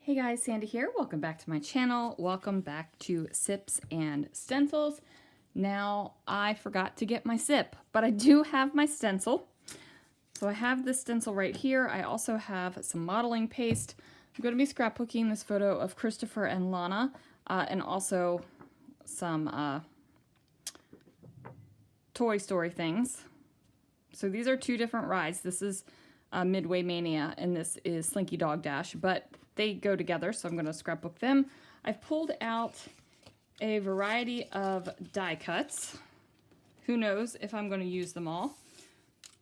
Hey guys, Sandy here. Welcome back to my channel. Welcome back to Sips and Stencils. Now, I forgot to get my sip, but I do have my stencil. So I have this stencil right here. I also have some modeling paste. I'm going to be scrapbooking this photo of Christopher and Lana, and also some Toy Story things. So these are two different rides. This is Midway Mania, and this is Slinky Dog Dash, but they go together, so I'm going to scrapbook them. I've pulled out a variety of die cuts. Who knows if I'm going to use them all.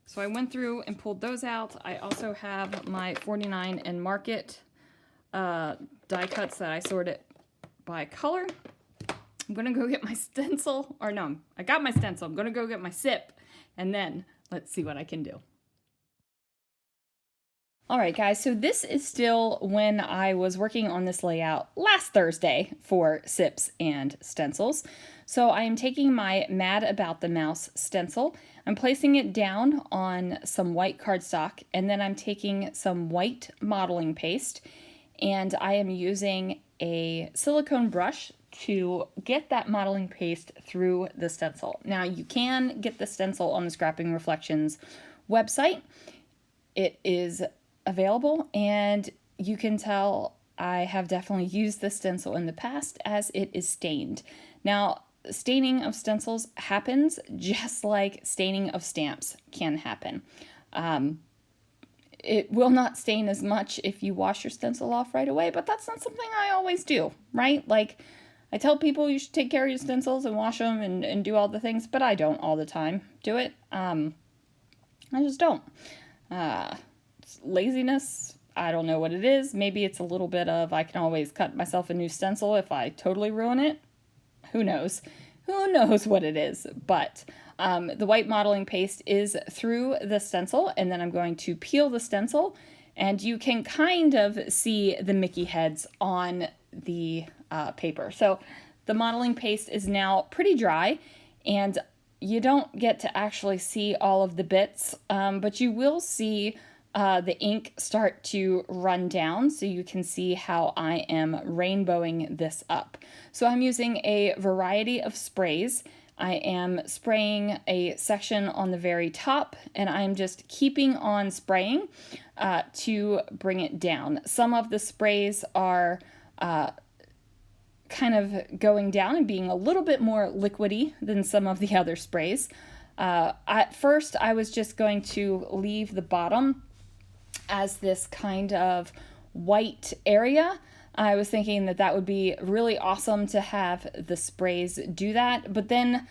So I went through and pulled those out. I also have my 49 and Market die cuts that I sorted by color. I'm going to go get my stencil, or no, I got my stencil. I'm going to go get my sip, and then let's see what I can do. Alright guys, so this is still when I was working on this layout last Thursday for Sips and Stencils. So I am taking my Mad About the Mouse stencil, I'm placing it down on some white cardstock, and then I'm taking some white modeling paste, and I am using a silicone brush to get that modeling paste through the stencil. Now you can get the stencil on the Scrapping Reflections website. It is available, and you can tell I have definitely used this stencil in the past as it is stained. Now, staining of stencils happens just like staining of stamps can happen. It will not stain as much if you wash your stencil off right away, but that's not something I always do, right? Like, I tell people you should take care of your stencils and wash them and do all the things, but I don't all the time do it. I just don't. Laziness, I don't know what it is. Maybe it's a little bit of I can always cut myself a new stencil if I totally ruin it. Who knows? Who knows what it is? But the white modeling paste is through the stencil, and then I'm going to peel the stencil, and you can kind of see the Mickey heads on the paper. So the modeling paste is now pretty dry, and you don't get to actually see all of the bits, but you will see the ink start to run down, so you can see how I am rainbowing this up. So I'm using a variety of sprays. I am spraying a section on the very top, and I'm just keeping on spraying to bring it down. Some of the sprays are kind of going down and being a little bit more liquidy than some of the other sprays. At first, I was just going to leave the bottom as this kind of white area. I was thinking that that would be really awesome to have the sprays do that, but then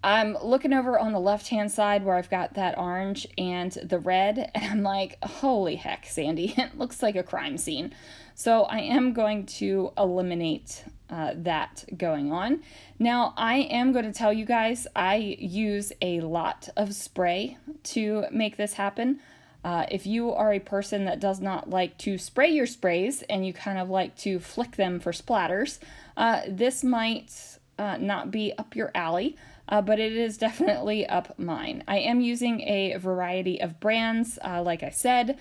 I'm looking over on the left-hand side where I've got that orange and the red, and I'm like, holy heck, Sandy, it looks like a crime scene. So I am going to eliminate that going on. Now, I am going to tell you guys, I use a lot of spray to make this happen. If you are a person that does not like to spray your sprays and you kind of like to flick them for splatters, this might not be up your alley, but it is definitely up mine. I am using a variety of brands, like I said,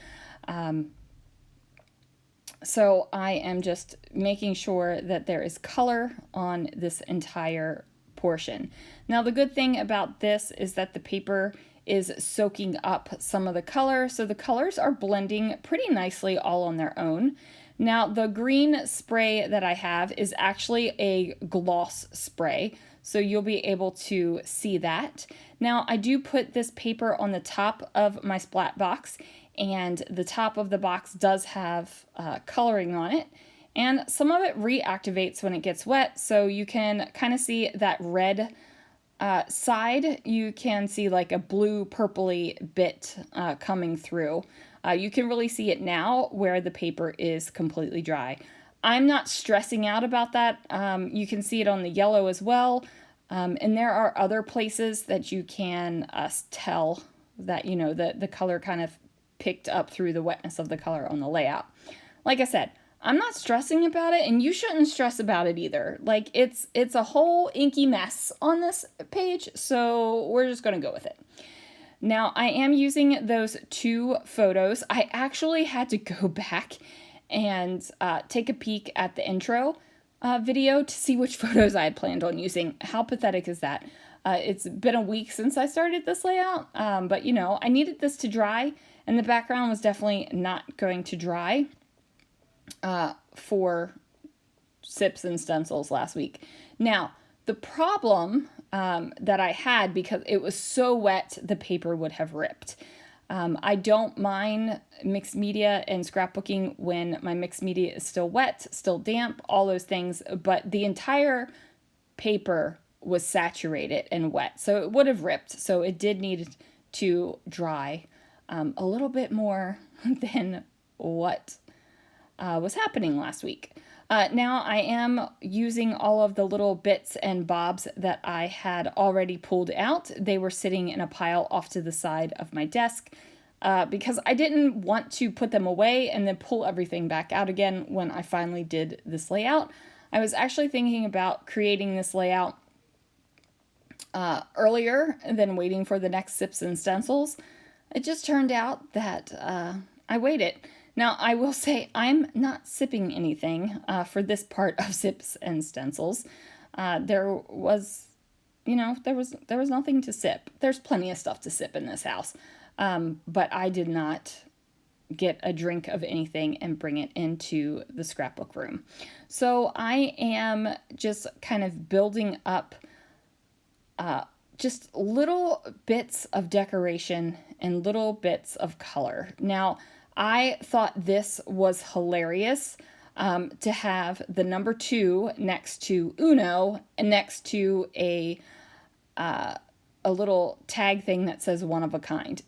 so I am just making sure that there is color on this entire portion. Now, the good thing about this is that the paper is soaking up some of the color, so the colors are blending pretty nicely all on their own. Now, the green spray that I have is actually a gloss spray, so you'll be able to see that. Now, I do put this paper on the top of my splat box, and the top of the box does have coloring on it, and some of it reactivates when it gets wet, so you can kind of see that red side. You can see like a blue purpley bit coming through. You can really see it now where the paper is completely dry. I'm not stressing out about that. You can see it on the yellow as well, and there are other places that you can tell that, you know, the color kind of picked up through the wetness of the color on the layout. Like I said, I'm not stressing about it, and you shouldn't stress about it either. Like, it's a whole inky mess on this page, so we're just going to go with it. Now, I am using those two photos. I actually had to go back and take a peek at the intro video to see which photos I had planned on using. How pathetic is that? It's been a week since I started this layout, but you know, I needed this to dry, and the background was definitely not going to dry for Sips and Stencils last week. Now, the problem that I had, because it was so wet, the paper would have ripped. I don't mind mixed media and scrapbooking when my mixed media is still wet, still damp, all those things, but the entire paper was saturated and wet, so it would have ripped. So it did need to dry a little bit more than what was happening last week. Now I am using all of the little bits and bobs that I had already pulled out. They were sitting in a pile off to the side of my desk because I didn't want to put them away and then pull everything back out again when I finally did this layout. I was actually thinking about creating this layout earlier than waiting for the next Sips and Stencils. It just turned out that I waited. Now, I will say I'm not sipping anything for this part of Sips and Stencils. There was nothing to sip. There's plenty of stuff to sip in this house, but I did not get a drink of anything and bring it into the scrapbook room. So I am just kind of building up just little bits of decoration and little bits of color. Now, I thought this was hilarious to have the number 2 next to Uno and next to a little tag thing that says one of a kind.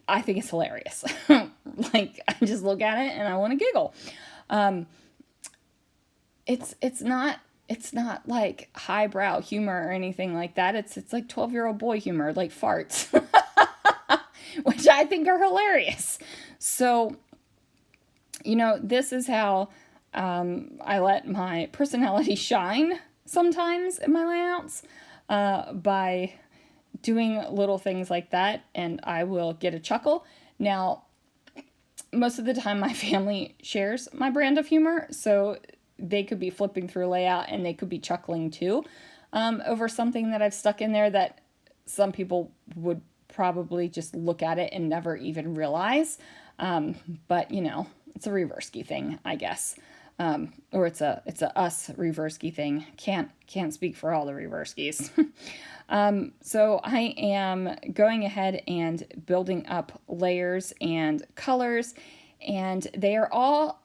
I think it's hilarious. Like, I just look at it and I want to giggle. It's not like highbrow humor or anything like that. It's like 12-year-old boy humor, like farts, which I think are hilarious. So, you know, this is how I let my personality shine sometimes in my layouts, by doing little things like that, and I will get a chuckle. Now, most of the time my family shares my brand of humor, so they could be flipping through a layout and they could be chuckling too over something that I've stuck in there that some people would probably just look at it and never even realize. But you know, it's a reverse-ky thing, I guess. Or it's a us reverse-ky thing. Can't speak for all the reverse-keys. So I am going ahead and building up layers and colors, and they are all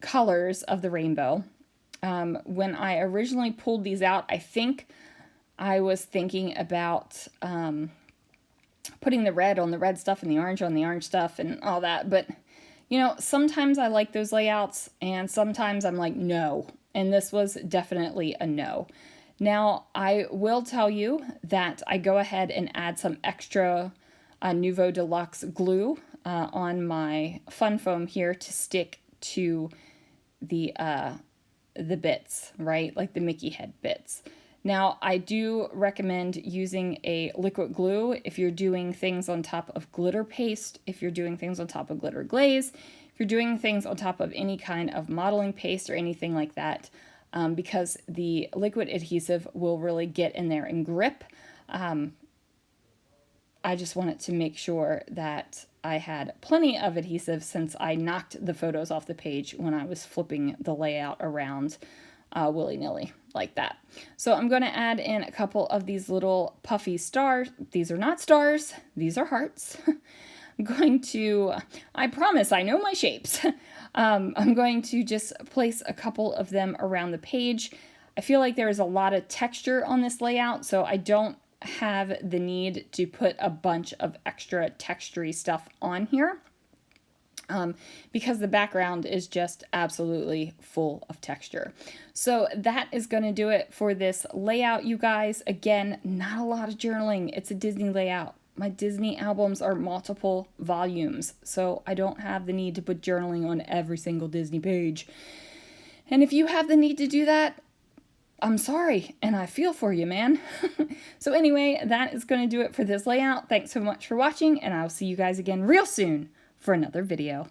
colors of the rainbow. When I originally pulled these out, I think I was thinking about putting the red on the red stuff and the orange on the orange stuff and all that, but you know, sometimes I like those layouts and sometimes I'm like, no, and this was definitely a no. Now, I will tell you that I go ahead and add some extra Nouveau Deluxe glue on my fun foam here to stick to the bits, right? Like the Mickey head bits. Now, I do recommend using a liquid glue if you're doing things on top of glitter paste, if you're doing things on top of glitter glaze, if you're doing things on top of any kind of modeling paste or anything like that, because the liquid adhesive will really get in there and grip. I just wanted to make sure that I had plenty of adhesive since I knocked the photos off the page when I was flipping the layout around willy-nilly like that. So I'm going to add in a couple of these little puffy stars. These are not stars, these are hearts. I'm going to, I promise I know my shapes. I'm going to just place a couple of them around the page. I feel like there is a lot of texture on this layout, so I don't have the need to put a bunch of extra textury stuff on here. Because the background is just absolutely full of texture. So that is going to do it for this layout, you guys. Again, not a lot of journaling. It's a Disney layout. My Disney albums are multiple volumes, so I don't have the need to put journaling on every single Disney page. And if you have the need to do that, I'm sorry, and I feel for you, man. So anyway, that is going to do it for this layout. Thanks so much for watching, and I'll see you guys again real soon for another video.